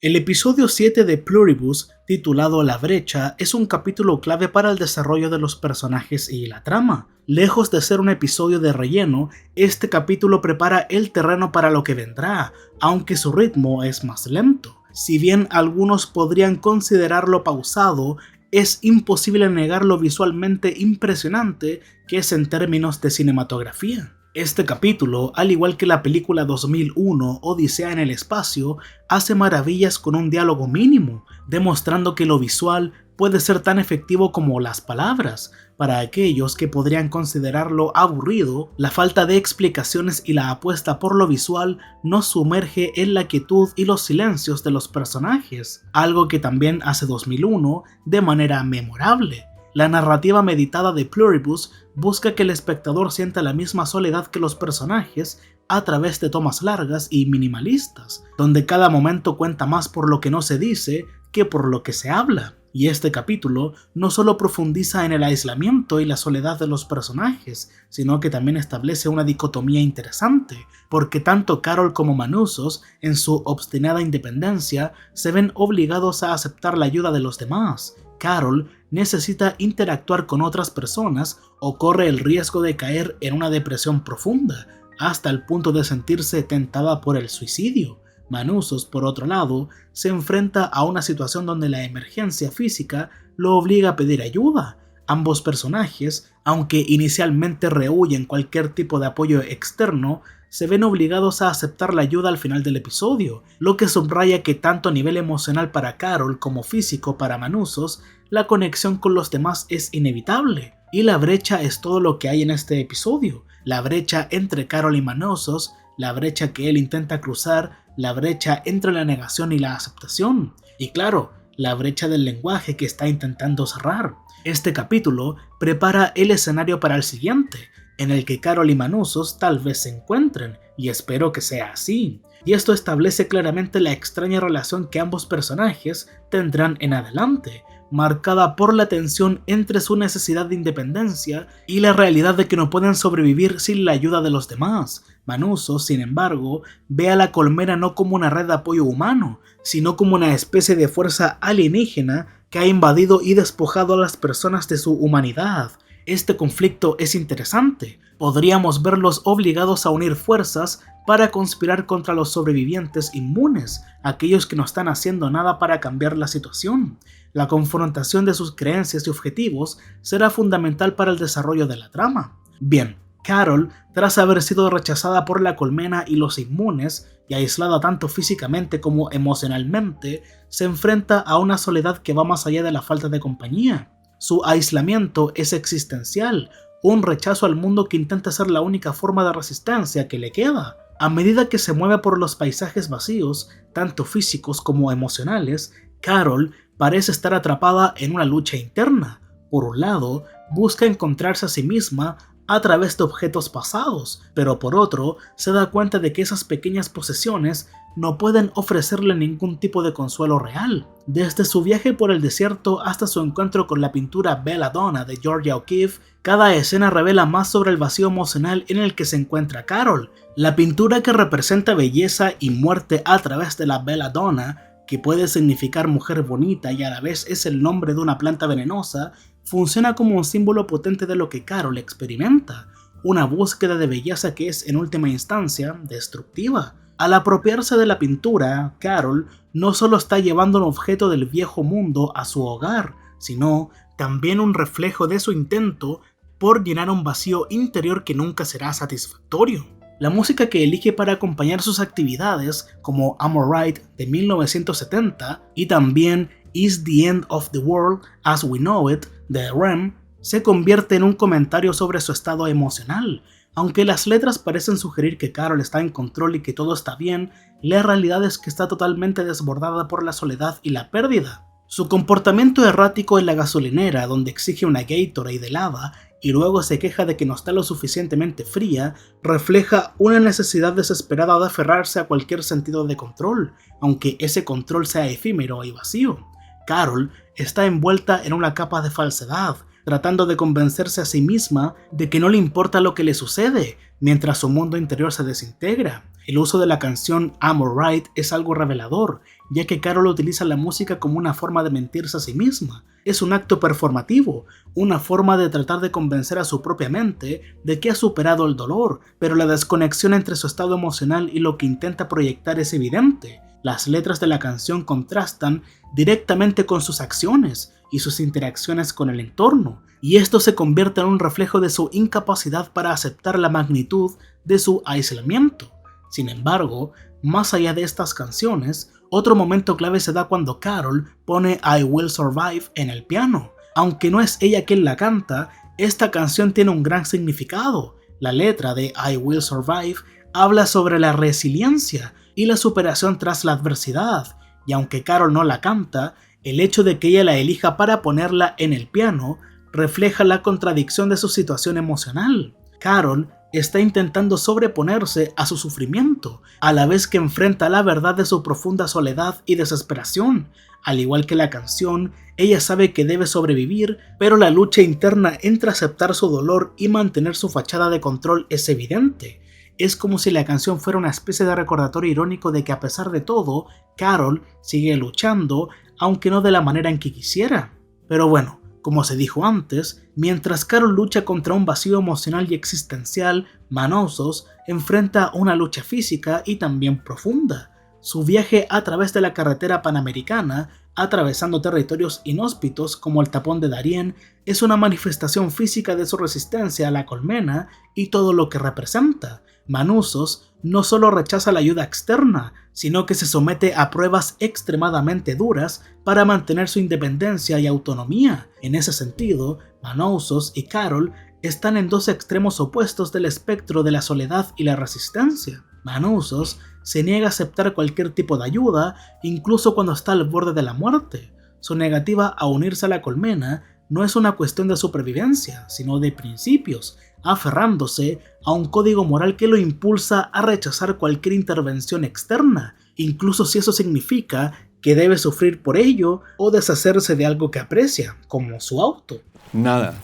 El episodio 7 de Pluribus, titulado La Brecha, es un capítulo clave para el desarrollo de los personajes y la trama. Lejos de ser un episodio de relleno, este capítulo prepara el terreno para lo que vendrá, aunque su ritmo es más lento. Si bien algunos podrían considerarlo pausado, es imposible negar lo visualmente impresionante que es en términos de cinematografía. Este capítulo, al igual que la película 2001 Odisea en el espacio, hace maravillas con un diálogo mínimo, demostrando que lo visual puede ser tan efectivo como las palabras. Para aquellos que podrían considerarlo aburrido, la falta de explicaciones y la apuesta por lo visual nos sumerge en la quietud y los silencios de los personajes, algo que también hace 2001 de manera memorable. La narrativa meditada de Pluribus busca que el espectador sienta la misma soledad que los personajes a través de tomas largas y minimalistas, donde cada momento cuenta más por lo que no se dice que por lo que se habla. Y este capítulo no solo profundiza en el aislamiento y la soledad de los personajes, sino que también establece una dicotomía interesante, porque tanto Carol como Manussos, en su obstinada independencia, se ven obligados a aceptar la ayuda de los demás. Carol necesita interactuar con otras personas o corre el riesgo de caer en una depresión profunda, hasta el punto de sentirse tentada por el suicidio. Manussos, por otro lado, se enfrenta a una situación donde la emergencia física lo obliga a pedir ayuda. Ambos personajes, aunque inicialmente rehúyen cualquier tipo de apoyo externo, se ven obligados a aceptar la ayuda al final del episodio, lo que subraya que tanto a nivel emocional para Carol como físico para Manussos, la conexión con los demás es inevitable. Y la brecha es todo lo que hay en este episodio, la brecha entre Carol y Manussos, la brecha que él intenta cruzar, la brecha entre la negación y la aceptación, y claro, la brecha del lenguaje que está intentando cerrar. Este capítulo prepara el escenario para el siguiente, en el que Carol y Manussos tal vez se encuentren, y espero que sea así. Y esto establece claramente la extraña relación que ambos personajes tendrán en adelante, marcada por la tensión entre su necesidad de independencia y la realidad de que no pueden sobrevivir sin la ayuda de los demás. Manussos, sin embargo, ve a la colmena no como una red de apoyo humano, sino como una especie de fuerza alienígena que ha invadido y despojado a las personas de su humanidad. Este conflicto es interesante. Podríamos verlos obligados a unir fuerzas para conspirar contra los sobrevivientes inmunes, aquellos que no están haciendo nada para cambiar la situación. La confrontación de sus creencias y objetivos será fundamental para el desarrollo de la trama. Bien, Carol, tras haber sido rechazada por la colmena y los inmunes, y aislada tanto físicamente como emocionalmente, se enfrenta a una soledad que va más allá de la falta de compañía. Su aislamiento es existencial, un rechazo al mundo que intenta ser la única forma de resistencia que le queda. A medida que se mueve por los paisajes vacíos, tanto físicos como emocionales, Carol parece estar atrapada en una lucha interna. Por un lado, busca encontrarse a sí misma a través de objetos pasados, pero por otro, se da cuenta de que esas pequeñas posesiones no pueden ofrecerle ningún tipo de consuelo real. Desde su viaje por el desierto hasta su encuentro con la pintura Belladonna de Georgia O'Keeffe, cada escena revela más sobre el vacío emocional en el que se encuentra Carol. La pintura, que representa belleza y muerte a través de la Belladonna, que puede significar mujer bonita y a la vez es el nombre de una planta venenosa, funciona como un símbolo potente de lo que Carol experimenta, una búsqueda de belleza que es en última instancia destructiva. Al apropiarse de la pintura, Carol no solo está llevando un objeto del viejo mundo a su hogar, sino también un reflejo de su intento por llenar un vacío interior que nunca será satisfactorio. La música que elige para acompañar sus actividades, como I'm Alright de 1970 y también Is the End of the World as We Know It de REM, se convierte en un comentario sobre su estado emocional. Aunque las letras parecen sugerir que Carol está en control y que todo está bien, la realidad es que está totalmente desbordada por la soledad y la pérdida. Su comportamiento errático en la gasolinera, donde exige una Gatorade helada y luego se queja de que no está lo suficientemente fría, refleja una necesidad desesperada de aferrarse a cualquier sentido de control, aunque ese control sea efímero y vacío. Carol está envuelta en una capa de falsedad, tratando de convencerse a sí misma de que no le importa lo que le sucede, mientras su mundo interior se desintegra. El uso de la canción I'm Alright es algo revelador, ya que Carol utiliza la música como una forma de mentirse a sí misma. Es un acto performativo, una forma de tratar de convencer a su propia mente de que ha superado el dolor, pero la desconexión entre su estado emocional y lo que intenta proyectar es evidente. Las letras de la canción contrastan directamente con sus acciones y sus interacciones con el entorno, y esto se convierte en un reflejo de su incapacidad para aceptar la magnitud de su aislamiento. Sin embargo, más allá de estas canciones, otro momento clave se da cuando Carol pone I Will Survive en el piano. Aunque no es ella quien la canta, esta canción tiene un gran significado. La letra de I Will Survive habla sobre la resiliencia y la superación tras la adversidad, y aunque Carol no la canta, el hecho de que ella la elija para ponerla en el piano refleja la contradicción de su situación emocional. Carol está intentando sobreponerse a su sufrimiento, a la vez que enfrenta la verdad de su profunda soledad y desesperación. Al igual que la canción, ella sabe que debe sobrevivir, pero la lucha interna entre aceptar su dolor y mantener su fachada de control es evidente. Es como si la canción fuera una especie de recordatorio irónico de que a pesar de todo, Carol sigue luchando, aunque no de la manera en que quisiera. Pero bueno, como se dijo antes, mientras Carol lucha contra un vacío emocional y existencial, Manosos enfrenta una lucha física y también profunda. Su viaje a través de la carretera panamericana, atravesando territorios inhóspitos como el tapón de Darién, es una manifestación física de su resistencia a la colmena y todo lo que representa. Manosos no solo rechaza la ayuda externa, sino que se somete a pruebas extremadamente duras para mantener su independencia y autonomía. En ese sentido, Manosos y Carol están en dos extremos opuestos del espectro de la soledad y la resistencia. Manosos se niega a aceptar cualquier tipo de ayuda, incluso cuando está al borde de la muerte. Su negativa a unirse a la colmena no es una cuestión de supervivencia, sino de principios, aferrándose a un código moral que lo impulsa a rechazar cualquier intervención externa, incluso si eso significa que debe sufrir por ello o deshacerse de algo que aprecia, como su auto. Nada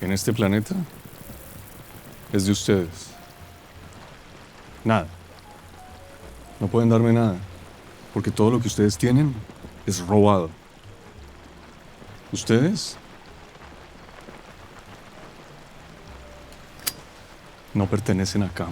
en este planeta es de ustedes. Nada. No pueden darme nada, porque todo lo que ustedes tienen es robado. Ustedes no pertenecen acá.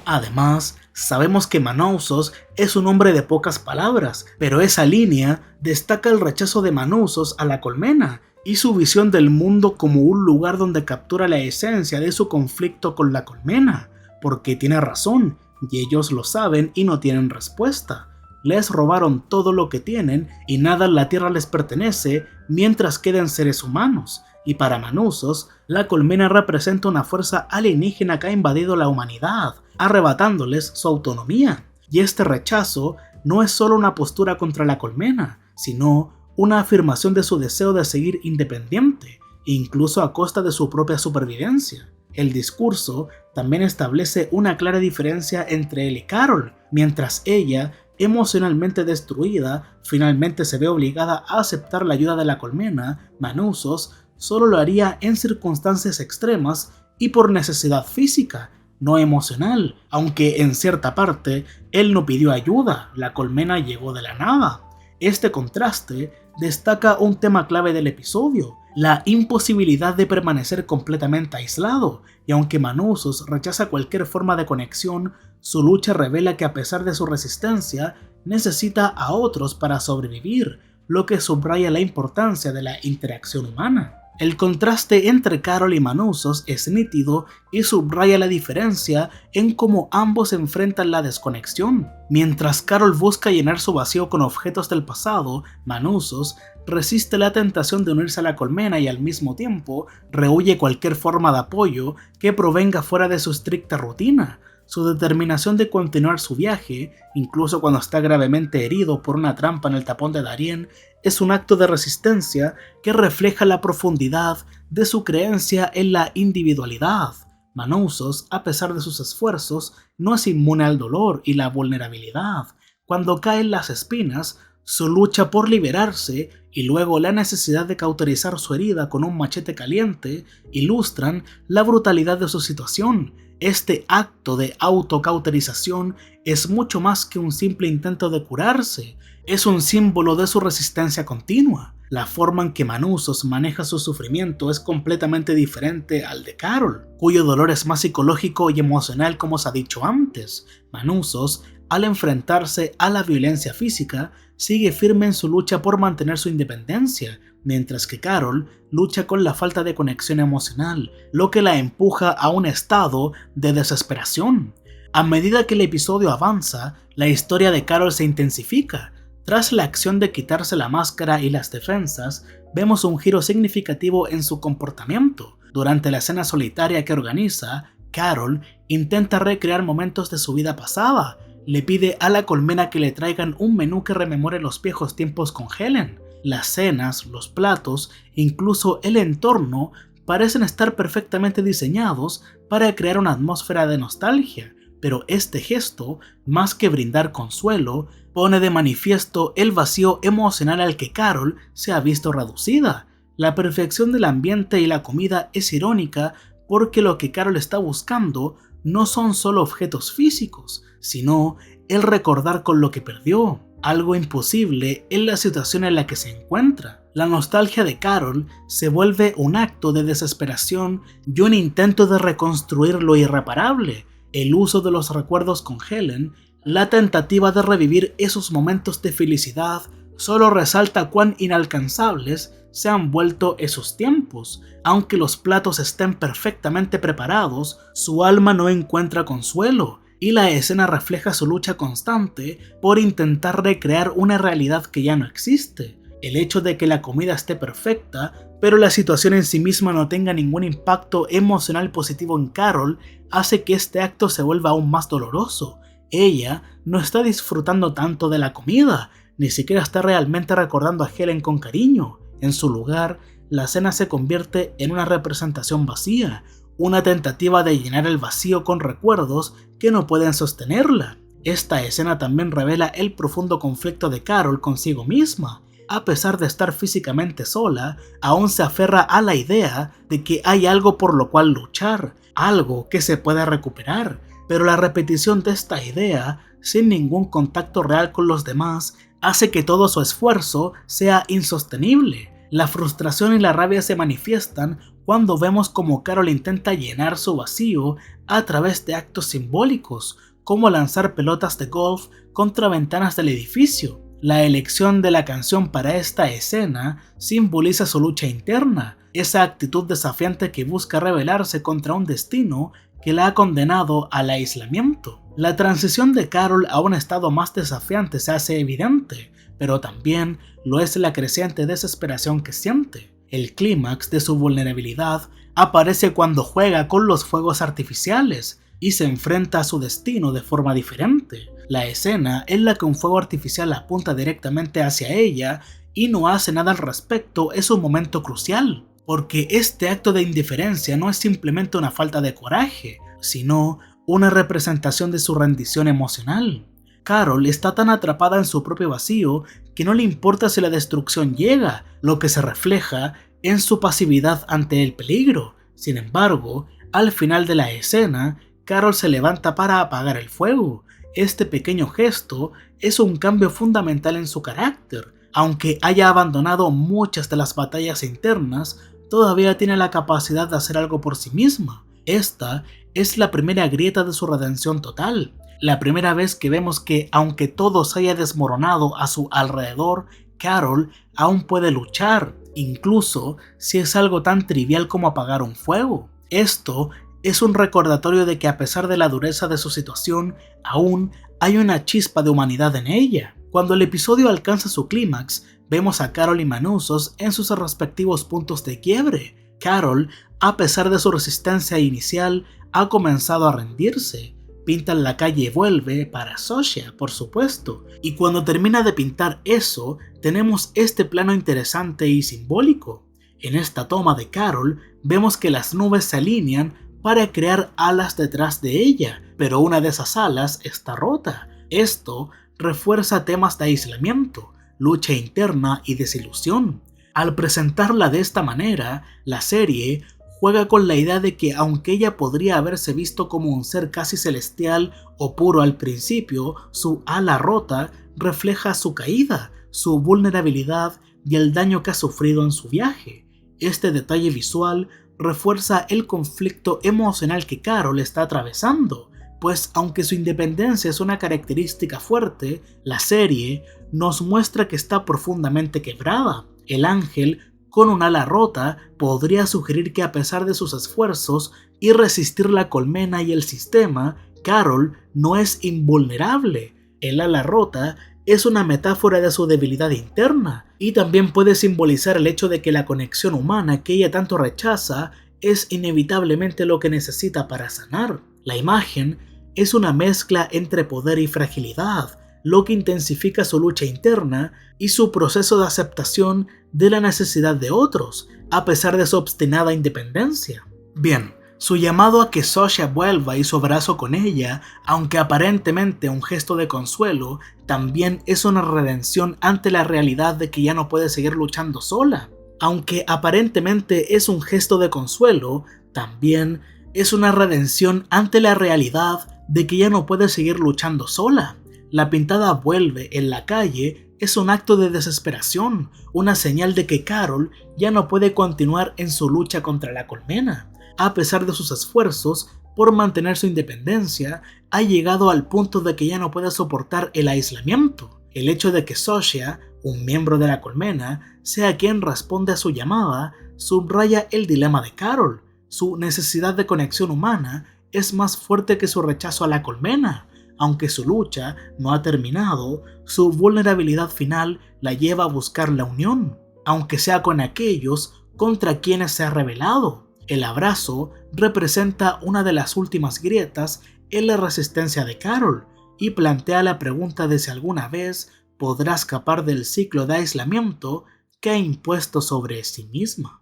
Además, sabemos que Manosos es un hombre de pocas palabras, pero esa línea destaca el rechazo de Manosos a la colmena y su visión del mundo como un lugar donde captura la esencia de su conflicto con la colmena, porque tiene razón, y ellos lo saben y no tienen respuesta. Les robaron todo lo que tienen y nada en la tierra les pertenece mientras queden seres humanos, y para Manosos, la colmena representa una fuerza alienígena que ha invadido la humanidad, arrebatándoles su autonomía. Y este rechazo no es solo una postura contra la colmena, sino una afirmación de su deseo de seguir independiente, incluso a costa de su propia supervivencia. El discurso también establece una clara diferencia entre él y Carol, mientras ella, emocionalmente destruida, finalmente se ve obligada a aceptar la ayuda de la colmena. Manosos solo lo haría en circunstancias extremas y por necesidad física, no emocional, aunque en cierta parte él no pidió ayuda, la colmena llegó de la nada. Este contraste destaca un tema clave del episodio, la imposibilidad de permanecer completamente aislado, y aunque Manosos rechaza cualquier forma de conexión, su lucha revela que a pesar de su resistencia, necesita a otros para sobrevivir, lo que subraya la importancia de la interacción humana. El contraste entre Carol y Manosos es nítido y subraya la diferencia en cómo ambos enfrentan la desconexión. Mientras Carol busca llenar su vacío con objetos del pasado, Manosos resiste la tentación de unirse a la colmena y al mismo tiempo rehúye cualquier forma de apoyo que provenga fuera de su estricta rutina. Su determinación de continuar su viaje, incluso cuando está gravemente herido por una trampa en el tapón de Darién, es un acto de resistencia que refleja la profundidad de su creencia en la individualidad. Manosos, a pesar de sus esfuerzos, no es inmune al dolor y la vulnerabilidad. Cuando caen las espinas, su lucha por liberarse y luego la necesidad de cauterizar su herida con un machete caliente ilustran la brutalidad de su situación. Este acto de autocauterización es mucho más que un simple intento de curarse, es un símbolo de su resistencia continua. La forma en que Manuzos maneja su sufrimiento es completamente diferente al de Carol, cuyo dolor es más psicológico y emocional, como se ha dicho antes. Manuzos, al enfrentarse a la violencia física, sigue firme en su lucha por mantener su independencia, mientras que Carol lucha con la falta de conexión emocional, lo que la empuja a un estado de desesperación. A medida que el episodio avanza, la historia de Carol se intensifica. Tras la acción de quitarse la máscara y las defensas, vemos un giro significativo en su comportamiento. Durante la cena solitaria que organiza, Carol intenta recrear momentos de su vida pasada. Le pide a la colmena que le traigan un menú que rememore los viejos tiempos con Helen. Las cenas, los platos, incluso el entorno parecen estar perfectamente diseñados para crear una atmósfera de nostalgia, pero este gesto, más que brindar consuelo, pone de manifiesto el vacío emocional al que Carol se ha visto reducida. La perfección del ambiente y la comida es irónica porque lo que Carol está buscando no son solo objetos físicos, sino el recordar con lo que perdió, algo imposible en la situación en la que se encuentra. La nostalgia de Carol se vuelve un acto de desesperación y un intento de reconstruir lo irreparable. El uso de los recuerdos con Helen, la tentativa de revivir esos momentos de felicidad, solo resalta cuán inalcanzables se han vuelto esos tiempos. Aunque los platos estén perfectamente preparados, su alma no encuentra consuelo, y la escena refleja su lucha constante por intentar recrear una realidad que ya no existe. El hecho de que la comida esté perfecta, pero la situación en sí misma no tenga ningún impacto emocional positivo en Carol, hace que este acto se vuelva aún más doloroso. Ella no está disfrutando tanto de la comida, ni siquiera está realmente recordando a Helen con cariño. En su lugar, la cena se convierte en una representación vacía, una tentativa de llenar el vacío con recuerdos que no pueden sostenerla. Esta escena también revela el profundo conflicto de Carol consigo misma. A pesar de estar físicamente sola, aún se aferra a la idea de que hay algo por lo cual luchar, algo que se puede recuperar, pero la repetición de esta idea, sin ningún contacto real con los demás, hace que todo su esfuerzo sea insostenible. La frustración y la rabia se manifiestan cuando vemos cómo Carol intenta llenar su vacío a través de actos simbólicos, como lanzar pelotas de golf contra ventanas del edificio. La elección de la canción para esta escena simboliza su lucha interna, esa actitud desafiante que busca rebelarse contra un destino que la ha condenado al aislamiento. La transición de Carol a un estado más desafiante se hace evidente, pero también lo es la creciente desesperación que siente. El clímax de su vulnerabilidad aparece cuando juega con los fuegos artificiales y se enfrenta a su destino de forma diferente. La escena en la que un fuego artificial apunta directamente hacia ella y no hace nada al respecto es un momento crucial, porque este acto de indiferencia no es simplemente una falta de coraje, sino una representación de su rendición emocional. Carol está tan atrapada en su propio vacío que no le importa si la destrucción llega, lo que se refleja en su pasividad ante el peligro. Sin embargo, al final de la escena, Carol se levanta para apagar el fuego. Este pequeño gesto es un cambio fundamental en su carácter. Aunque haya abandonado muchas de las batallas internas, todavía tiene la capacidad de hacer algo por sí misma. Esta es la primera grieta de su redención total. La primera vez que vemos que, aunque todo se haya desmoronado a su alrededor, Carol aún puede luchar, incluso si es algo tan trivial como apagar un fuego. Esto es un recordatorio de que a pesar de la dureza de su situación, aún hay una chispa de humanidad en ella. Cuando el episodio alcanza su clímax, vemos a Carol y Manuzos en sus respectivos puntos de quiebre. Carol, a pesar de su resistencia inicial, ha comenzado a rendirse. Pinta en la calle y vuelve para Sasha, por supuesto. Y cuando termina de pintar eso, tenemos este plano interesante y simbólico. En esta toma de Carol, vemos que las nubes se alinean para crear alas detrás de ella, pero una de esas alas está rota. Esto refuerza temas de aislamiento, lucha interna y desilusión. Al presentarla de esta manera, la serie juega con la idea de que aunque ella podría haberse visto como un ser casi celestial o puro al principio, su ala rota refleja su caída, su vulnerabilidad y el daño que ha sufrido en su viaje. Este detalle visual refuerza el conflicto emocional que Carol está atravesando, pues aunque su independencia es una característica fuerte, la serie nos muestra que está profundamente quebrada. El ángel, con un ala rota, podría sugerir que a pesar de sus esfuerzos y resistir la colmena y el sistema, Carol no es invulnerable. El ala rota es una metáfora de su debilidad interna y también puede simbolizar el hecho de que la conexión humana que ella tanto rechaza es inevitablemente lo que necesita para sanar. La imagen es una mezcla entre poder y fragilidad, lo que intensifica su lucha interna y su proceso de aceptación de la necesidad de otros, a pesar de su obstinada independencia. Bien, su llamado a que Sasha vuelva y su abrazo con ella, aunque aparentemente un gesto de consuelo, también es una redención ante la realidad de que ya no puede seguir luchando sola. Aunque aparentemente es un gesto de consuelo, también es una redención ante la realidad de que ya no puede seguir luchando sola. La pintada vuelve en la calle es un acto de desesperación, una señal de que Carol ya no puede continuar en su lucha contra la colmena. A pesar de sus esfuerzos por mantener su independencia, ha llegado al punto de que ya no puede soportar el aislamiento. El hecho de que Sasha, un miembro de la colmena, sea quien responde a su llamada, subraya el dilema de Carol. Su necesidad de conexión humana es más fuerte que su rechazo a la colmena. Aunque su lucha no ha terminado, su vulnerabilidad final la lleva a buscar la unión, aunque sea con aquellos contra quienes se ha rebelado. El abrazo representa una de las últimas grietas en la resistencia de Carol y plantea la pregunta de si alguna vez podrá escapar del ciclo de aislamiento que ha impuesto sobre sí misma.